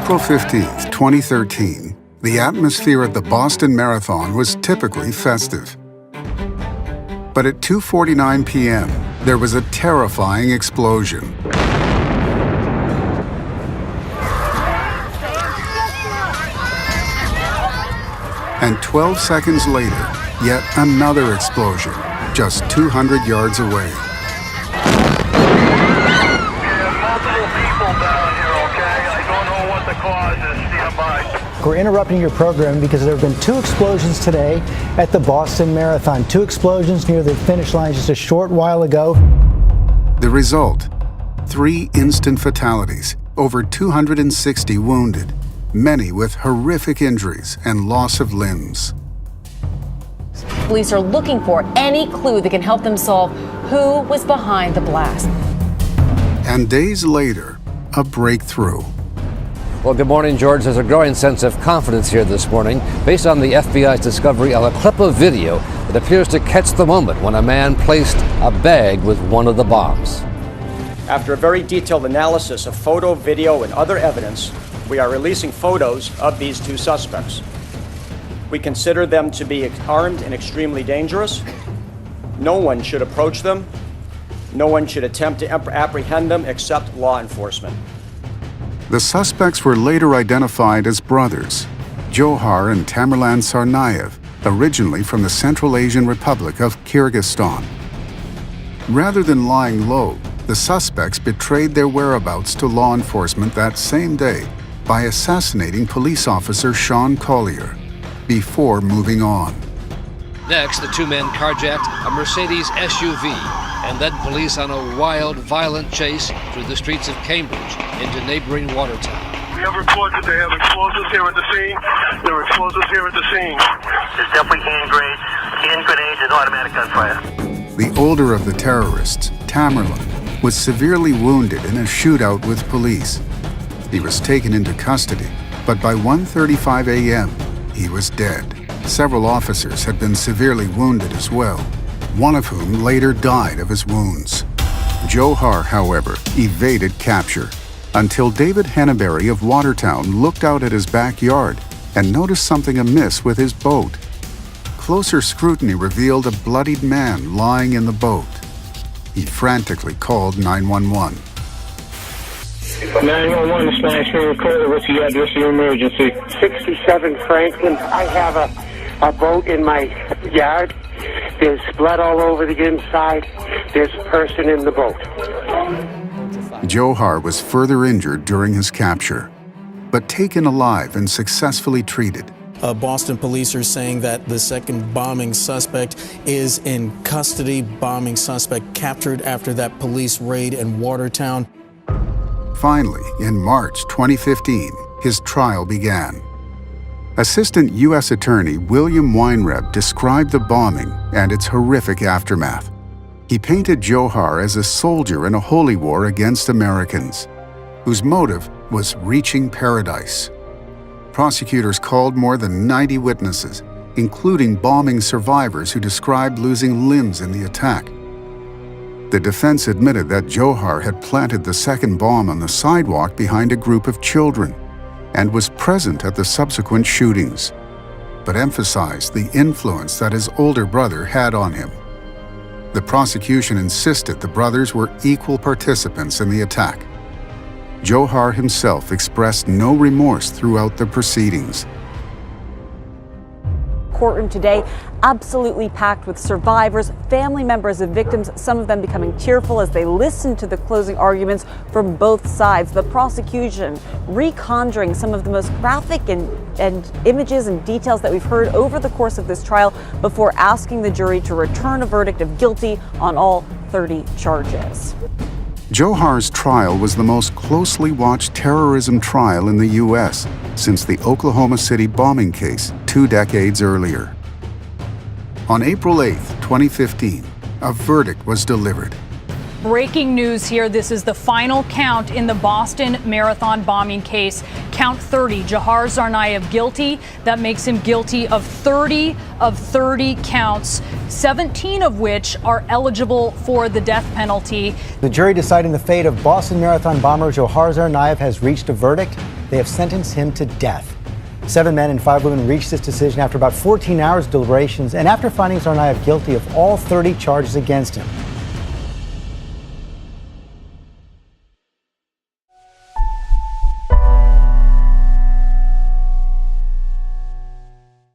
April 15th, 2013, the atmosphere at the Boston Marathon was typically festive. But at 2:49 p.m., there was a terrifying explosion. And 12 seconds later, yet another explosion, just 200 yards away. We're interrupting your program because there have been 2 explosions today at the Boston Marathon. 2 explosions near the finish line just a short while ago. The result, 3 instant fatalities, over 260 wounded, many with horrific injuries and loss of limbs. Police are looking for any clue that can help them solve who was behind the blast. And days later, a breakthrough. Well, good morning, George. There's a growing sense of confidence here this morning based on the FBI's discovery of a clip of video that appears to catch the moment when a man placed a bag with one of the bombs. After a very detailed analysis of photo, video, and other evidence, we are releasing photos of these 2 suspects. We consider them to be armed and extremely dangerous. No one should approach them. No one should attempt to apprehend them except law enforcement. The suspects were later identified as brothers, Johar and Tamerlan Tsarnaev, originally from the Central Asian Republic of Kyrgyzstan. Rather than lying low, the suspects betrayed their whereabouts to law enforcement that same day by assassinating police officer Sean Collier before moving on. Next, the 2 men carjacked a Mercedes SUV and led police on a wild, violent chase through the streets of Cambridge into neighboring Watertown. We have reported they have explosives here at the scene. There are explosives here at the scene. There's definitely hand grenades and automatic gunfire. The older of the terrorists, Tamerlan, was severely wounded in a shootout with police. He was taken into custody, but by 1:35 a.m., he was dead. Several officers had been severely wounded as well, one of whom later died of his wounds. Johar, however, evaded capture until David Henneberry of Watertown looked out at his backyard and noticed something amiss with his boat. Closer scrutiny revealed a bloodied man lying in the boat. He frantically called 911. 911 is Nashville Recorder. What's the address of your emergency? 67 Franklin. I have a boat in my yard. There's blood all over the inside. There's a person in the boat. Johar was further injured during his capture, but taken alive and successfully treated. Boston police are saying that the second bombing suspect is in custody. Bombing suspect captured after that police raid in Watertown. Finally, in March 2015, his trial began. Assistant U.S. Attorney William Weinreb described the bombing and its horrific aftermath. He painted Johar as a soldier in a holy war against Americans, whose motive was reaching paradise. Prosecutors called more than 90 witnesses, including bombing survivors who described losing limbs in the attack. The defense admitted that Johar had planted the second bomb on the sidewalk behind a group of children and was present at the subsequent shootings, but emphasized the influence that his older brother had on him. The prosecution insisted the brothers were equal participants in the attack. Johar himself expressed no remorse throughout the proceedings. Courtroom today absolutely packed with survivors, family members of victims, some of them becoming tearful as they listened to the closing arguments from both sides. The prosecution reconjuring some of the most graphic and images and details that we've heard over the course of this trial before asking the jury to return a verdict of guilty on all 30 charges. Johar's trial was the most closely watched terrorism trial in the U.S. since the Oklahoma City bombing case 2 decades earlier. On April 8, 2015, a verdict was delivered. Breaking news here. This is the final count in the Boston Marathon bombing case. Count 30. Johar Tsarnaev guilty. That makes him guilty of 30 counts, 17 of which are eligible for the death penalty. The jury deciding the fate of Boston Marathon bomber Johar Tsarnaev has reached a verdict. they have sentenced him to death. 7 men and 5 women reached this decision after about 14 hours of deliberations and after finding Tsarnaev guilty of all 30 charges against him.